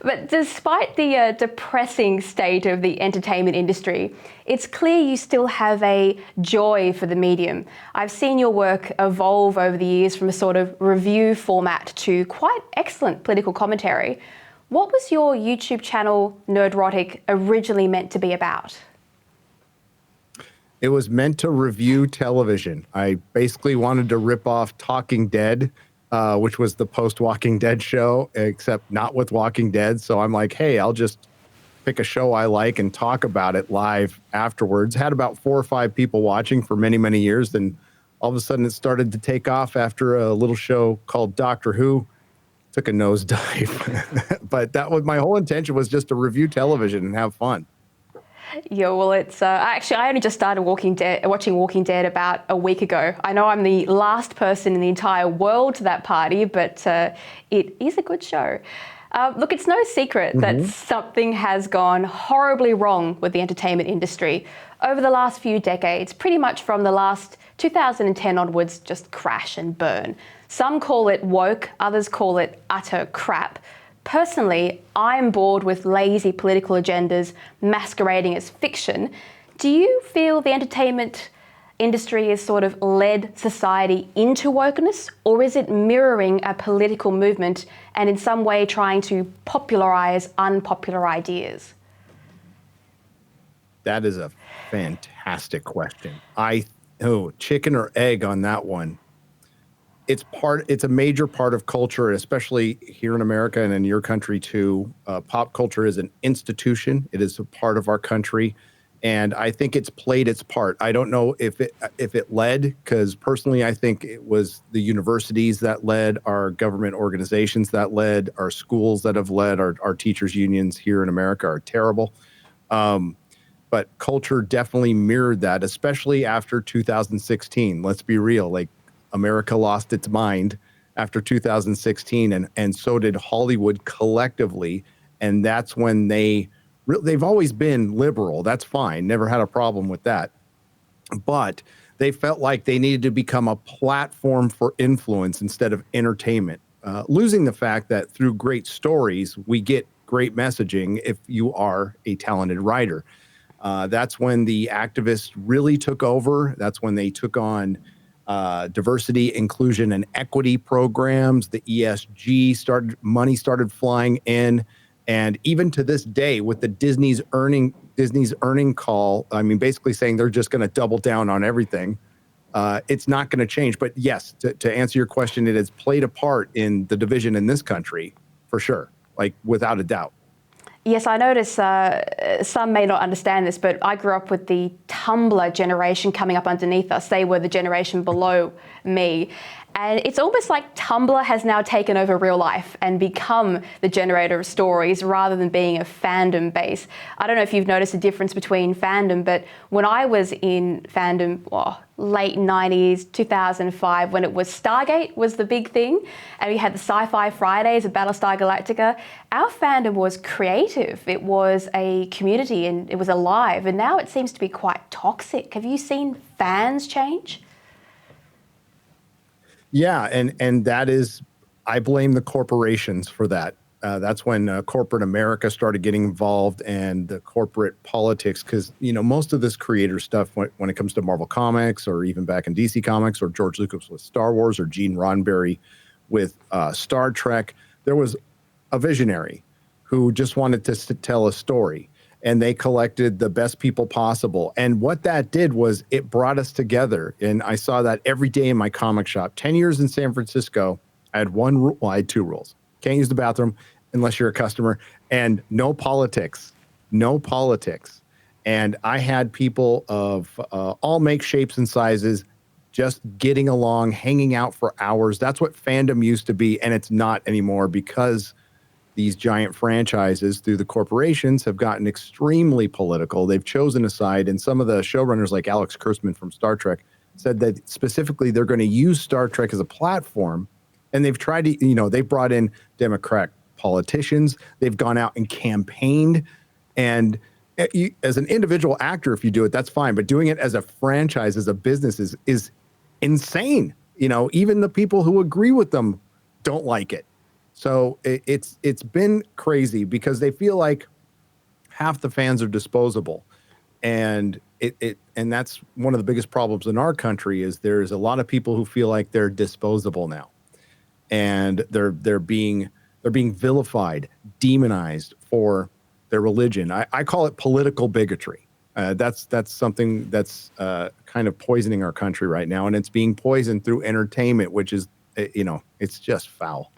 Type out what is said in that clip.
But despite the depressing state of the entertainment industry, it's clear you still have a joy for the medium. I've seen your work evolve over the years from a sort of review format to quite excellent political commentary. What was your YouTube channel, Nerdrotic, originally meant to be about? It was meant to review television. I basically wanted to rip off Talking Dead, which was the post-Walking Dead show, except not with Walking Dead. So I'm like, hey, I'll just pick a show I like and talk about it live afterwards. Had about 4 or 5 people watching for many, many years. Then all of a sudden it started to take off after a little show called Doctor Who took a nosedive. But that was my whole intention, was just to review television and have fun. Yeah, well, it's actually, I only just started watching Walking Dead about a week ago. I know I'm the last person in the entire world to that party, but it is a good show. Look, it's no secret that something has gone horribly wrong with the entertainment industry over the last few decades, pretty much from the last 2010 onwards, just crash and burn. Some call it woke, others call it utter crap. Personally, I'm bored with lazy political agendas masquerading as fiction. Do you feel the entertainment industry has sort of led society into wokeness, or is it mirroring a political movement and in some way trying to popularize unpopular ideas? That is a fantastic question. Chicken or egg on that one. It's a major part of culture, especially here in America and in your country too. Pop culture is an institution. It is a part of our country. And I think it's played its part. I don't know if it led, because personally, I think it was the universities that led, our government organizations that led, our schools that have led, our teachers' unions here in America are terrible. But culture definitely mirrored that, especially after 2016. Let's be real. Like, America lost its mind after 2016, and so did Hollywood collectively. And that's when they've always been liberal. That's fine. Never had a problem with that. But they felt like they needed to become a platform for influence instead of entertainment, losing the fact that through great stories, we get great messaging if you are a talented writer. That's when the activists really took over. That's when they took on diversity, inclusion, and equity programs. The ESG money started flying in. And even to this day, with the Disney's earning call, I mean, basically saying they're just going to double down on everything. It's not going to change. But yes, to answer your question, it has played a part in the division in this country, for sure, like without a doubt. Yes, I notice some may not understand this, but I grew up with the Tumblr generation coming up underneath us. They were the generation below me. And it's almost like Tumblr has now taken over real life and become the generator of stories rather than being a fandom base. I don't know if you've noticed a difference between fandom, but when I was in fandom, late 90s, 2005, when it was Stargate was the big thing, and we had the Sci-Fi Fridays of Battlestar Galactica, our fandom was creative. It was a community and it was alive, and now it seems to be quite toxic. Have you seen fans change? Yeah, and that is, I blame the corporations for that. That's when corporate America started getting involved, and the corporate politics, because, most of this creator stuff, when it comes to Marvel Comics, or even back in DC Comics, or George Lucas with Star Wars, or Gene Roddenberry with Star Trek, there was a visionary who just wanted to tell a story. And they collected the best people possible. And what that did was it brought us together. And I saw that every day in my comic shop. 10 years in San Francisco, I had I had 2 rules. Can't use the bathroom unless you're a customer, and no politics. No politics. And I had people of all makes, shapes, and sizes just getting along, hanging out for hours. That's what fandom used to be, and it's not anymore, because these giant franchises through the corporations have gotten extremely political. They've chosen a side, and some of the showrunners, like Alex Kurtzman from Star Trek, said that specifically they're going to use Star Trek as a platform, and they've tried to, they've brought in Democrat politicians. They've gone out and campaigned, and as an individual actor, if you do it, that's fine, but doing it as a franchise, as a business, is insane. Even the people who agree with them don't like it. So it's been crazy because they feel like half the fans are disposable, and and that's one of the biggest problems in our country is there's a lot of people who feel like they're disposable now, and they're being vilified, demonized for their religion. I call it political bigotry. That's something that's kind of poisoning our country right now, and it's being poisoned through entertainment, which is it's just foul.